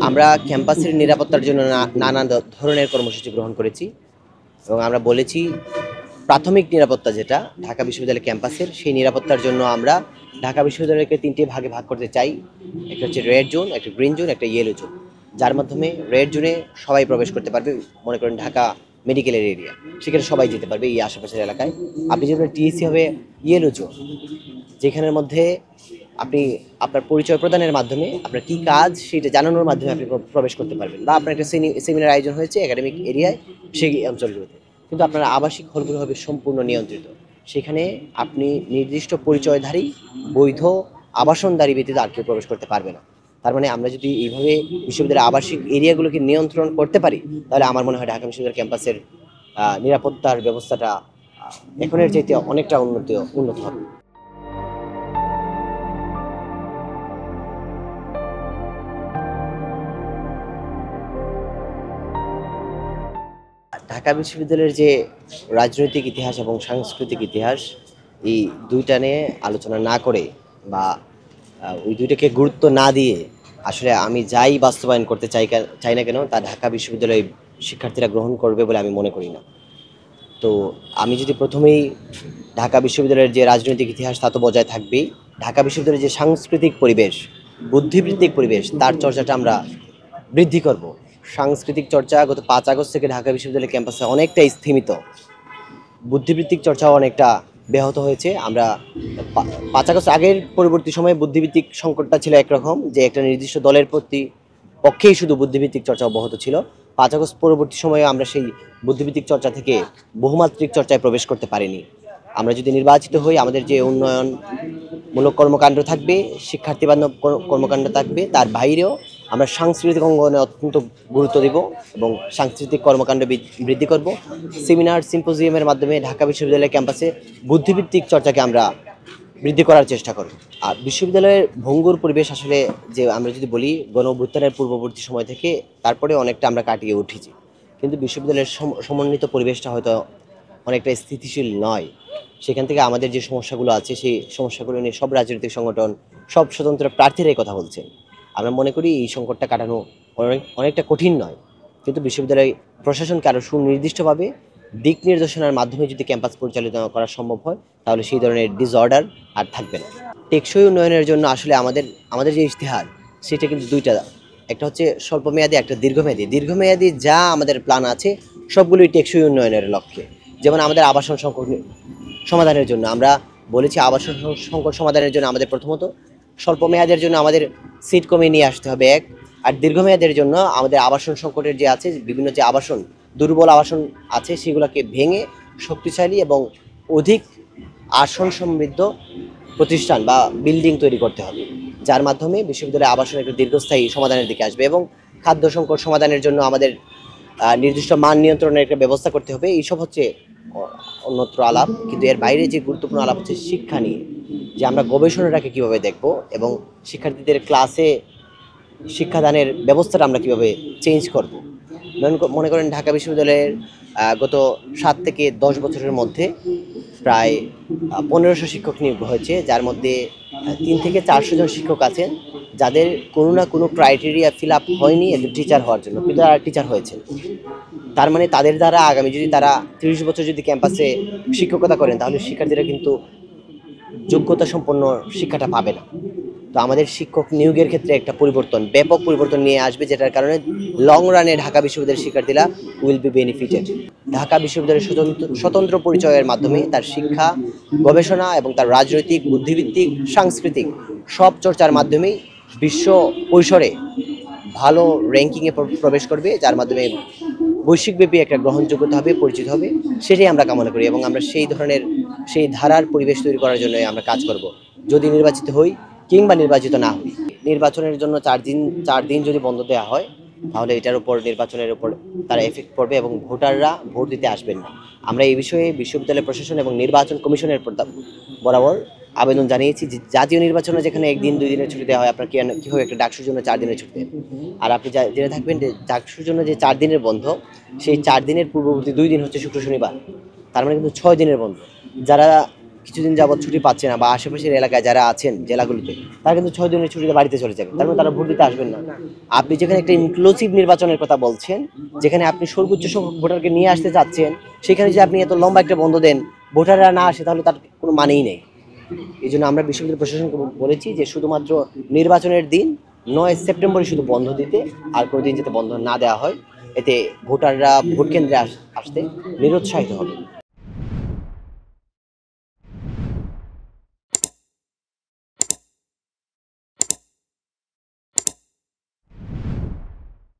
আমরা ক্যাম্পাসের নিরাপত্তার জন্য নানা ধরনের কর্মসূচি গ্রহণ করেছি এবং আমরা বলেছি প্রাথমিক নিরাপত্তা যেটা ঢাকা বিশ্ববিদ্যালয় ক্যাম্পাসের, সেই নিরাপত্তার জন্য আমরা ঢাকা বিশ্ববিদ্যালয়কে 3টে ভাগে ভাগ করতে চাই। একটা হচ্ছে রেড জোন, একটা গ্রিন জোন, একটা ইয়েলো জোন, যার মাধ্যমে রেড জোনে সবাই প্রবেশ করতে পারবে। মনে করেন ঢাকা মেডিকেলের এরিয়া, সেখানে সবাই যেতে পারবে এই আশেপাশের এলাকায়। আপনি যেমন টিএসসি হবে ইয়েলো জোন, যেখানের মধ্যে আপনি আপনার পরিচয় প্রদানের মাধ্যমে আপনার কী কাজ সেটা জানানোর মাধ্যমে আপনি প্রবেশ করতে পারবেন, বা আপনার একটা সেমিনার আয়োজন হয়েছে একাডেমিক এরিয়ায় সেই অঞ্চলগুলোতে, কিন্তু আপনার আবাসিক হলগুলো হবে সম্পূর্ণ নিয়ন্ত্রিত। সেখানে আপনি নির্দিষ্ট পরিচয়ধারী বৈধ আবাসনধারী ব্যতীত আর কেউ প্রবেশ করতে পারবে না। তার মানে আমরা যদি এইভাবে বিশ্ববিদ্যালয়ের আবাসিক এরিয়াগুলোকে নিয়ন্ত্রণ করতে পারি, তাহলে আমার মনে হয় ঢাকা বিশ্ববিদ্যালয় ক্যাম্পাসের নিরাপত্তার ব্যবস্থাটা এখনের চাইতে অনেকটা উন্নত হবে। ঢাকা বিশ্ববিদ্যালয়ের যে রাজনৈতিক ইতিহাস এবং সাংস্কৃতিক ইতিহাস, এই দুইটা নিয়ে আলোচনা না করে বা ওই দুইটাকে গুরুত্ব না দিয়ে আসলে আমি যাই বাস্তবায়ন করতে চাই না কেন, তা ঢাকা বিশ্ববিদ্যালয়ে শিক্ষার্থীরা গ্রহণ করবে বলে আমি মনে করি না। তো আমি যদি প্রথমেই ঢাকা বিশ্ববিদ্যালয়ের যে রাজনৈতিক ইতিহাস তা তো বজায় থাকবেই, ঢাকা বিশ্ববিদ্যালয়ের যে সাংস্কৃতিক পরিবেশ, বুদ্ধিবৃত্তিক পরিবেশ, তার চর্চাটা আমরা বৃদ্ধি করব। সাংস্কৃতিক চর্চা গত 5 আগস্ট থেকে ঢাকা বিশ্ববিদ্যালয় ক্যাম্পাসে অনেকটা স্থিমিত, বুদ্ধিবৃত্তিক চর্চাও অনেকটা ব্যাহত হয়েছে। আমরা 5 আগস্ট আগের পরবর্তী সময়ে বুদ্ধিবৃত্তিক সংকটটা ছিল একরকম, যে একটা নির্দিষ্ট দলের পক্ষেই শুধু বুদ্ধিবৃত্তিক চর্চা অব্যাহত ছিল। 5 আগস্ট পরবর্তী সময়ে আমরা সেই বুদ্ধিবৃত্তিক চর্চা থেকে বহুমাত্রিক চর্চায় প্রবেশ করতে পারিনি। আমরা যদি নির্বাচিত হই, আমাদের যে উন্নয়নমূলক কর্মকাণ্ড থাকবে, শিক্ষার্থী বান্ধব কর্মকাণ্ড থাকবে, তার বাইরেও আমরা সাংস্কৃতিক অঙ্গনে অত্যন্ত গুরুত্ব দেব এবং সাংস্কৃতিক কর্মকাণ্ড বৃদ্ধি করব। সেমিনার সিম্পোজিয়ামের মাধ্যমে ঢাকা বিশ্ববিদ্যালয় ক্যাম্পাসে বুদ্ধিবৃত্তিক চর্চাকে আমরা বৃদ্ধি করার চেষ্টা করব। আর বিশ্ববিদ্যালয়ের ভঙ্গুর পরিবেশ আসলে, যে আমরা যদি বলি গণ অভ্যুত্থানের পূর্ববর্তী সময় থেকে তারপরে অনেকটা আমরা কাটিয়ে উঠেছি, কিন্তু বিশ্ববিদ্যালয়ের সমন্বিত পরিবেশটা হয়তো অনেকটা স্থিতিশীল নয়। সেখান থেকে আমাদের যে সমস্যাগুলো আছে, সেই সমস্যাগুলো নিয়ে সব রাজনৈতিক সংগঠন, সব স্বতন্ত্র প্রার্থীরাই কথা বলছেন। আমরা মনে করি এই সংকটটা কাটানো অনেকটা কঠিন নয়, কিন্তু বিশ্ববিদ্যালয় প্রশাসনকে আরও সুনির্দিষ্টভাবে দিক নির্দেশনার মাধ্যমে যদি ক্যাম্পাস পরিচালিত করা সম্ভব হয়, তাহলে সেই ধরনের ডিসঅর্ডার আর থাকবে না। টেকসই উন্নয়নের জন্য আসলে আমাদের যে ইশতেহার, সেটা কিন্তু দুইটা। একটা হচ্ছে স্বল্পমেয়াদী, একটা দীর্ঘমেয়াদী। দীর্ঘমেয়াদী যা আমাদের প্ল্যান আছে সবগুলোই টেকসই উন্নয়নের লক্ষ্যে। যেমন আমাদের আবাসন সংকট সমাধানের জন্য আমরা বলেছি, আবাসন সংকট সমাধানের জন্য আমাদের প্রথমত স্বল্পমেয়াদের জন্য আমাদের সিট কমিয়ে নিয়ে আসতে হবে এক, আর দীর্ঘমেয়াদের জন্য আমাদের আবাসন সংকটের যে আছে, বিভিন্ন যে দুর্বল আবাসন আছে, সেগুলোকে ভেঙে শক্তিশালী এবং অধিক আসন সমৃদ্ধ প্রতিষ্ঠান বা বিল্ডিং তৈরি করতে হবে, যার মাধ্যমে বিশ্ববিদ্যালয়ে আবাসন একটা দীর্ঘস্থায়ী সমাধানের দিকে আসবে। এবং খাদ্য সংকট সমাধানের জন্য আমাদের নির্দিষ্ট মান নিয়ন্ত্রণের একটা ব্যবস্থা করতে হবে। এইসব হচ্ছে অন্যত্র আলাপ, কিন্তু এর বাইরে যে গুরুত্বপূর্ণ আলাপ হচ্ছে শিক্ষা নিয়ে, যে আমরা গবেষণাটাকে কীভাবে দেখব এবং শিক্ষার্থীদের ক্লাসে শিক্ষাদানের ব্যবস্থাটা আমরা কীভাবে চেঞ্জ করব। মনে করেন ঢাকা বিশ্ববিদ্যালয়ের গত 7 থেকে 10 বছরের মধ্যে প্রায় 1500 শিক্ষক নিয়োগ হয়েছে, যার মধ্যে 300 থেকে 400 জন শিক্ষক আছেন যাদের কোনো না কোনো ক্রাইটেরিয়া ফিল আপ হয়নি একজন টিচার হওয়ার জন্য, কিন্তু তারা টিচার হয়েছে। তার মানে তাদের দ্বারা আগামী যদি তারা 30 বছর যদি ক্যাম্পাসে শিক্ষকতা করেন, তাহলে শিক্ষার্থীরা কিন্তু যোগ্যতা সম্পন্ন শিক্ষাটা পাবে না। তো আমাদের শিক্ষক নিয়োগের ক্ষেত্রে একটা ব্যাপক পরিবর্তন নিয়ে আসবে, যেটার কারণে লং রানে ঢাকা বিশ্ববিদ্যালয়ের শিক্ষার্থীরা উইল বি বেনিফিটেড। ঢাকা বিশ্ববিদ্যালয়ের স্বতন্ত্র পরিচয়ের মাধ্যমে তার শিক্ষা, গবেষণা এবং তার রাজনৈতিক, বুদ্ধিভিত্তিক, সাংস্কৃতিক সব চর্চার মাধ্যমেই বিশ্ব পরিসরে ভালো র্যাঙ্কিংয়ে প্রবেশ করবে, যার মাধ্যমে বৈশ্বিকব্যাপী একটা গ্রহণযোগ্যতা হবে, পরিচিত হবে। সেটাই আমরা কামনা করি এবং আমরা সেই ধারার পরিবেশ তৈরি করার জন্য আমরা কাজ করব, যদি নির্বাচিত হই কিংবা নির্বাচিত না হই। নির্বাচনের জন্য 4 দিন যদি বন্ধ দেওয়া হয়, তাহলে নির্বাচনের উপর তার এফেক্ট পড়বে এবং ভোটাররা ভোট দিতে আসবেন না। আমরা এই বিষয়ে বিশ্ববিদ্যালয় প্রশাসন এবং নির্বাচন কমিশনের বরাবর আবেদন জানিয়েছি যে জাতীয় নির্বাচনে যেখানে 1 দিন 2 দিনের ছুটি দেওয়া হয়, আপনার কীভাবে একটা ডাকসুর জন্য 4 দিনের ছুটি দেন। আর আপনি জেনে থাকবেন যে ডাকসুর জন্য যে 4 দিনের বন্ধ, সেই 4 দিনের পূর্ববর্তী 2 দিন হচ্ছে শুক্র শনিবার, তার মানে কিন্তু 6 দিনের বন্ধ। যারা কিছুদিন যাবত ছুটি পাচ্ছে না বা আশেপাশের এলাকায় যারা আছেন জেলাগুলিতে তারা কিন্তু 6 দিনের ছুটিতে বাড়িতে চলে যাবেন, তার মানে তারা ভোট দিতে আসবেন না। আপনি যেখানে একটা ইনক্লুসিভ নির্বাচনের কথা বলছেন, যেখানে আপনি সর্বোচ্চ সংখ্যক ভোটারকে নিয়ে আসতে চাচ্ছেন, সেখানে যে আপনি এত লম্বা একটা বন্ধ দেন, ভোটাররা না আসে, তাহলে তার কোনো মানেই নেই। এই জন্য আমরা বিশ্ববিদ্যালয় প্রশাসনকে বলেছি যে শুধুমাত্র নির্বাচনের দিন 9 সেপ্টেম্বরই শুধু বন্ধ দিতে, আর কোনো দিন যাতে বন্ধ না দেওয়া হয়, এতে ভোটাররা ভোট কেন্দ্রে আসতে নিরুৎসাহিত হবে।